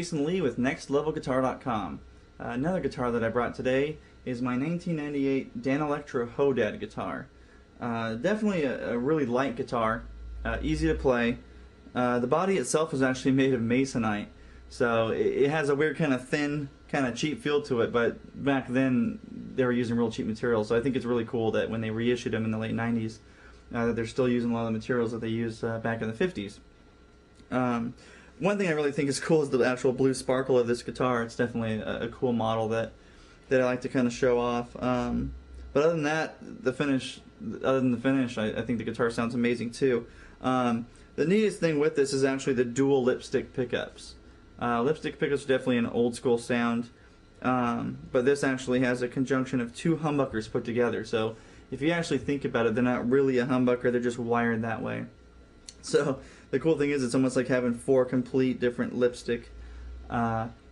Jason Lee with NextLevelGuitar.com. Another guitar that I brought today is my 1998 Danelectro Hodad guitar. Definitely a really light guitar, easy to play. The body itself is actually made of masonite, so it has a weird kind of thin, kind of cheap feel to it, but back then they were using real cheap materials, so I think it's really cool that when they reissued them in the late 90s, that they're still using a lot of the materials that they used back in the 50s. One thing I really think is cool is the actual blue sparkle of this guitar. It's definitely a cool model that I like to kind of show off. But other than that, the finish, I think the guitar sounds amazing too. The neatest thing with this is actually the dual lipstick pickups. Lipstick pickups are definitely an old school sound, but this actually has a conjunction of two humbuckers put together. So if you actually think about it, they're not really a humbucker, they're just wired that way. So the cool thing is it's almost like having four complete different lipstick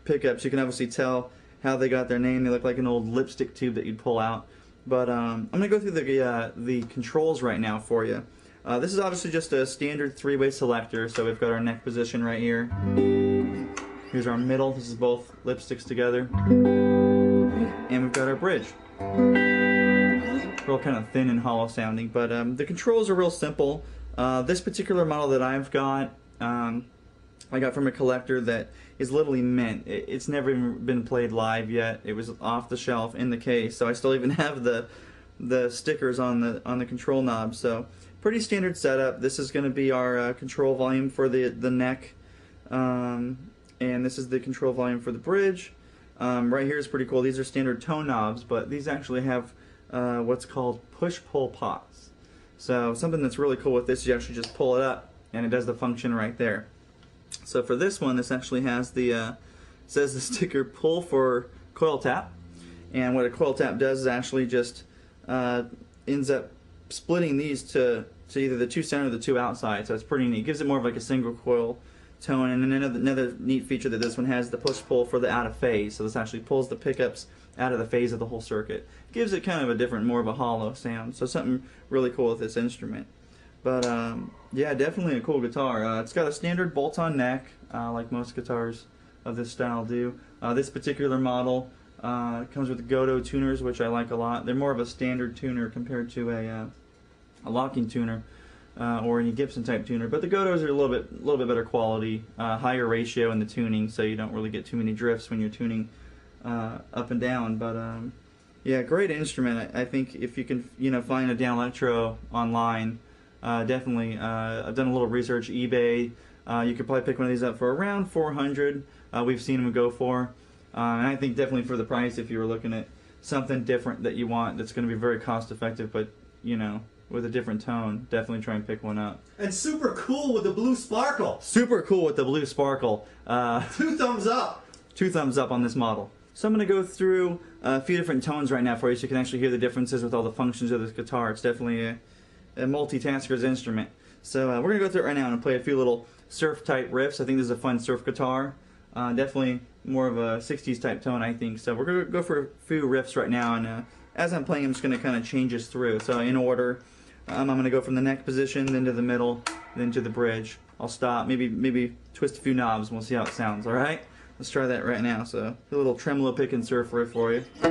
pickups. You can obviously tell how they got their name. They look like an old lipstick tube that you'd pull out. But I'm going to go through the controls right now for you. This is obviously just a standard three-way selector. So we've got our neck position right here. Here's our middle. This is both lipsticks together. And we've got our bridge. Real kind of thin and hollow sounding. But the controls are real simple. This particular model that I've got, I got from a collector that is literally mint. It's never even been played live yet. It was off the shelf in the case, so I still even have the stickers on the control knob. So pretty standard setup. This is going to be our control volume for the neck, and this is the control volume for the bridge. Right here is pretty cool. These are standard tone knobs, but these actually have what's called push-pull pots. So something that's really cool with this, you actually just pull it up and it does the function right there. So for this one, this actually has the says the sticker pull for coil tap, and what a coil tap does is actually just ends up splitting these to either the two center or the two outside. So it's pretty neat. It gives it more of like a single coil tone. And then another neat feature that this one has, the push pull for the out of phase. So this actually pulls the pickups out of the phase of the whole circuit. Gives it kind of a different, more of a hollow sound. So something really cool with this instrument. But yeah, definitely a cool guitar. It's got a standard bolt-on neck, like most guitars of this style do. This particular model comes with Goto tuners, which I like a lot. They're more of a standard tuner compared to a locking tuner or any Gibson type tuner. But the Gotos are a little bit better quality, higher ratio in the tuning, so you don't really get too many drifts when you're tuning up and down. But yeah, great instrument. I think if you can find a Danelectro online, definitely. I've done a little research, eBay. You could probably pick one of these up for around $400. We've seen them go for, and I think definitely for the price, if you were looking at something different that you want, that's going to be very cost effective, but with a different tone, definitely try and pick one up. And super cool with the blue sparkle. Super cool with the blue sparkle. 2 thumbs up. 2 thumbs up on this model. So I'm going to go through a few different tones right now for you so you can actually hear the differences with all the functions of this guitar. It's definitely a multitasker's instrument. So we're going to go through it right now and play a few little surf type riffs. I think this is a fun surf guitar. Definitely more of a 60s type tone, I think. So we're going to go for a few riffs right now, and as I'm playing, I'm just going to kind of change this through. So in order, I'm going to go from the neck position, then to the middle, then to the bridge. I'll stop, maybe twist a few knobs, and we'll see how it sounds, alright? Let's try that right now. So a little tremolo pick and surf riff for you. Go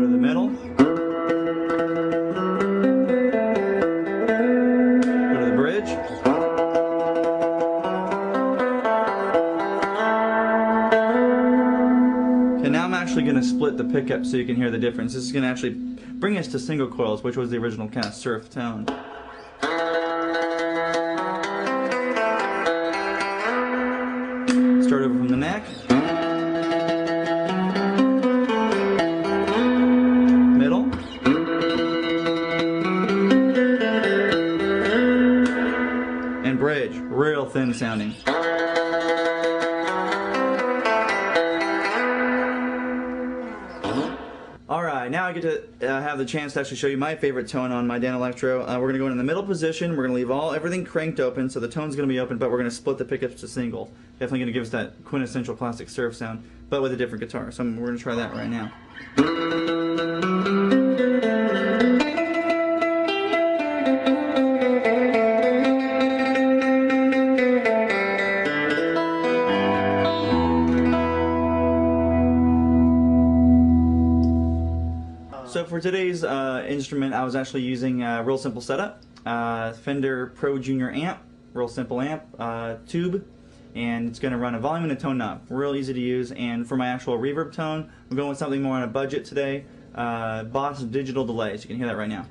to the middle. Go to the bridge. Okay, now I'm actually going to split the pickup so you can hear the difference. This is going to actually bring us to single coils, which was the original kind of surf tone. Start over from the neck. Middle. And bridge. Real thin sounding. Alright, now I get to have the chance to actually show you my favorite tone on my Danelectro. We're going to go in the middle position. We're going to leave everything cranked open, so the tone's going to be open, but we're going to split the pickups to single. Definitely going to give us that quintessential classic surf sound, but with a different guitar. So we're going to try that right now. for today's instrument, I was actually using a real simple setup. Fender Pro Junior amp, real simple amp, tube, and it's going to run a volume and a tone knob. Real easy to use. And for my actual reverb tone, I'm going with something more on a budget today. Boss digital delay, so you can hear that right now.